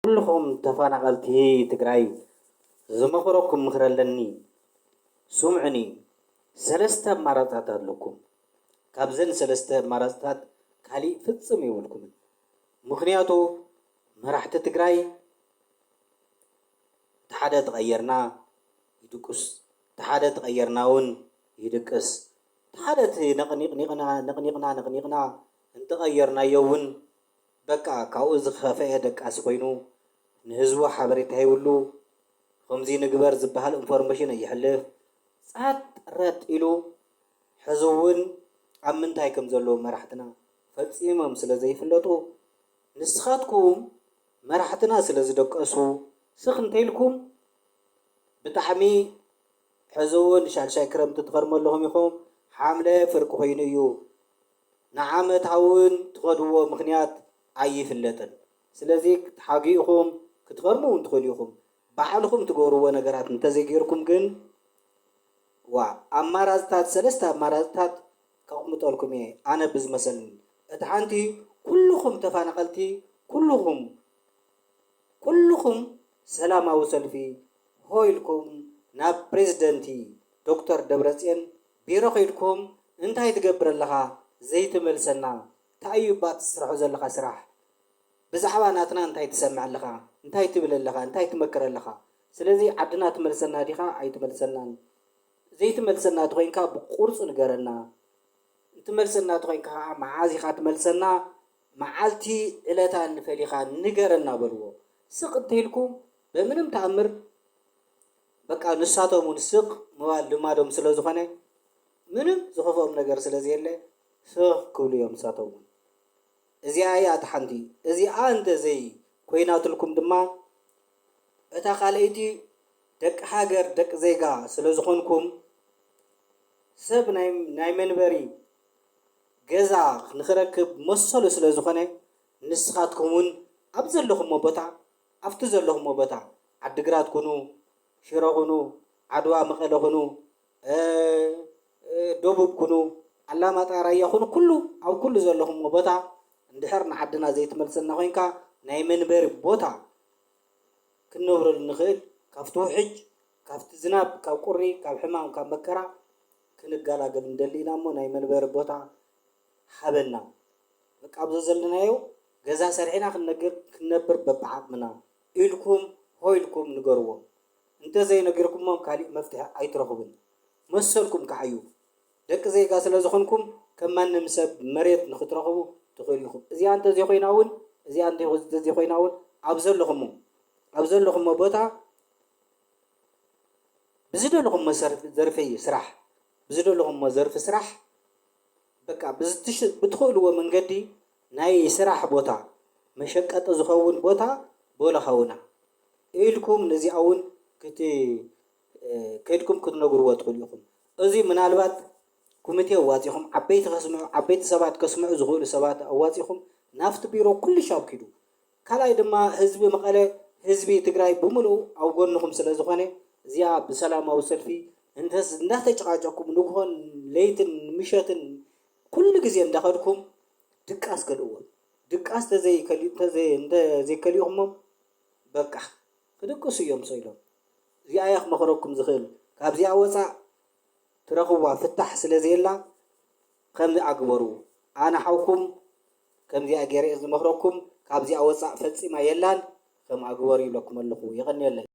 كلكم تفانقلتي تግራይ زمخركم مخرلني سمعني سلسته ማራጣት አለኩም ካብዘን ሰለስተ ማራጣት ካሊ ፍጽም ይወልኩም ምክንያቱ መራሕቲ ትግራይ ተሓደ ተቀየርና ይድቁስ ተሓደ ተቀየርናውን ይድቅስ ተሓደ ነቅኒቅና እንተቀየርናየውን በቃ ካው ዝኸፈየ ደቃስ ኮይኑ ንህዝቡ ሓበሬታ ይውሉ ከምዚ ንግበር ዝበሃል ኢንፎርሜሽን ይሕልፍ ጻት ረጥ ኢሉ ሕዝውን ኣብ ምንታይ ከም ዘሎ መራሕትና ፈጺሞም ስለ ዘይፍለጡ ንስኻትኩም መራሕትና ስለ ዝደቀሱ ስኽ እንተይልኩም ብጣዕሚ ሕዝውን ሻልሻይ ክረምቲ ትኸርመለኹም ኢኹም ሓምለ ፍርቂ ኮይኑ እዩ ንዓመታውን ትኸድዎ ምክንያት ኣይፍለጥን ስለዚ ተሓጊኡኹም ክትኸርሙ እንትኽእሉ ኢኹም ባዕልኩም ትገብርዎ ነገራት እንተዘይገርኩም ግን ኣማራፅታት ሰለስተ ኣማራፅታት ከቕምጠልኩም እየ ኣነ ብዝመሰለኒ እቲ ሓንቲ ኩልኩም ተፈናቀልቲ ኩልኩም ሰላማዊ ሰልፊ ሆይልኩም ናብ ፕሬዝደንቲ ዶክተር ደብረጽዮን ቢሮ ኸይድኩም እንታይ ትገብር ኣለኻ ዘይትመልሰና ታዩባት ስራሕ ዘለኻ ስራሕ ብዛዕባ ናትና እንታይ ትሰምዕ ኣለኻ እንታይ ትብል ኣለኻ እንታይ ትመክር ኣለኻ ስለዚ ዓድና ትመልሰና ዲኻ ኣይትመልሰናን ዘይትመልሰና ትኾይንካ ብቁርጽ ንገረና እንትመልሰና ትኾይንካ መዓዚኻ ትመልሰና መዓልቲ ዕለታ ንፈሊኻ ንገረና በልዎ ስቕ እንተይልኩም በምንም ተኣምር በቃ ንሳቶም ንስቕ ምባል ልማዶም ስለ ዝኾነ ምንም ዝኸፈኦም ነገር ስለዘየለ ስቕ ክብሉ እዮም ንሳቶም እዚኣ እያ እቲ ሓንቲ እዚኣ እንተዘይ ኮይናትልኩም ድማ እታ ካልአይቲ ደቂ ሃገር ደቂ ዜጋ ስለ ዝኾንኩም ሰብ ናይ መንበሪ ገዛ ንኽረክብ መሰሉ ስለ ዝኾነ ንስኻትኩምን ኣብ ዘለኹም ቦታ ኣብቲ ዘለኹም ቦታ ዓዲግራት ኩኑ ሽረ ኩኑ ዓድዋ መቐለ ኩኑ ደቡብ ኩኑ ኣላማጣ ራያ ኩኑ ኩሉ ኣብ ኩሉ ዘለኹም ቦታ እንድሕር ንዓድና ዘይትመልሰና ኮይንካ ናይ መንበሪ ቦታ ክንነብረሉ ንኽእል ካብቲ ውሕጅ ካብቲ ዝናብ ካብ ቁሪ ካብ ሕማም ካብ መከራ ክንጋላገል እንደሊና እሞ ናይ መንበሪ ቦታ ሃበና በቃ ኣብዞ ዘለናዮ ገዛ ሰርሒና ክንነብር በብዓቕምና ኢልኩም ሆይልኩም ንገርዎ እንተዘይነገርኩሞም ካሊእ መፍትሒ ኣይትረኽቡን መሰልኩም ከዓዩ ደቂ ዜጋ ስለ ዝኾንኩም ከም ማንም ሰብ መሬት ንኽትረኽቡ ትኽእሉ ኢኹም እዚኣ እንተዘይኮይናውን እዚኣ እንተዘይኮይናውን ኣብ ዘለኹም ቦታ ብዝደለኹም ዘርፊ ስራሕ ብዝደለኹም ዘርፊ ስራሕ በቃ ብትኽእልዎ መንገዲ ናይ ስራሕ ቦታ መሸቀጢ ዝኸውን ቦታ ቦለኻውና ኢልኩም ነዚኣ እውን ከይድኩም ክትነግርዎ ትኽእሉ ኢኹም እዚ ምናልባት ኮሚቴ ኣዋፂኹም ዓበይቲ ሰባት ከስምዑ ዝኽእሉ ሰባት ኣዋፂኹም ናፍቲ ቢሮ ኩሉ ሻብኪዱ ካልኣይ ድማ ህዝቢ መቐለ ህዝቢ ትግራይ ብምሉእ ኣብ ጎንኹም ስለ ዝኾነ እዚኣ ብሰላማዊ ሰልፊ እንዳተጨቃጨኩም ንግሆን ለይትን ምሸትን ኩሉ ግዜ እንዳኸድኩም ድቃስ ከልእዎ ድቃስ እንተዘይከሊኹሞም በቃ ክድቅሱ እዮም ሰኢሎም እዚኣ እያ ክመኽረኩም ዝኽእል ካብዚኣ ወፃእ ትረኽቧ ፍታሕ ስለዘየላ ከምዚ ኣግበሩ ኣነ ሓውኩም ከምዚኣ ገይረ ዝመኽረኩም ካብዚኣ ወፃእ ፈፂማ የላን ከም ኣግበሩ ኢለኩም ኣለኹ ይቐኒየለይ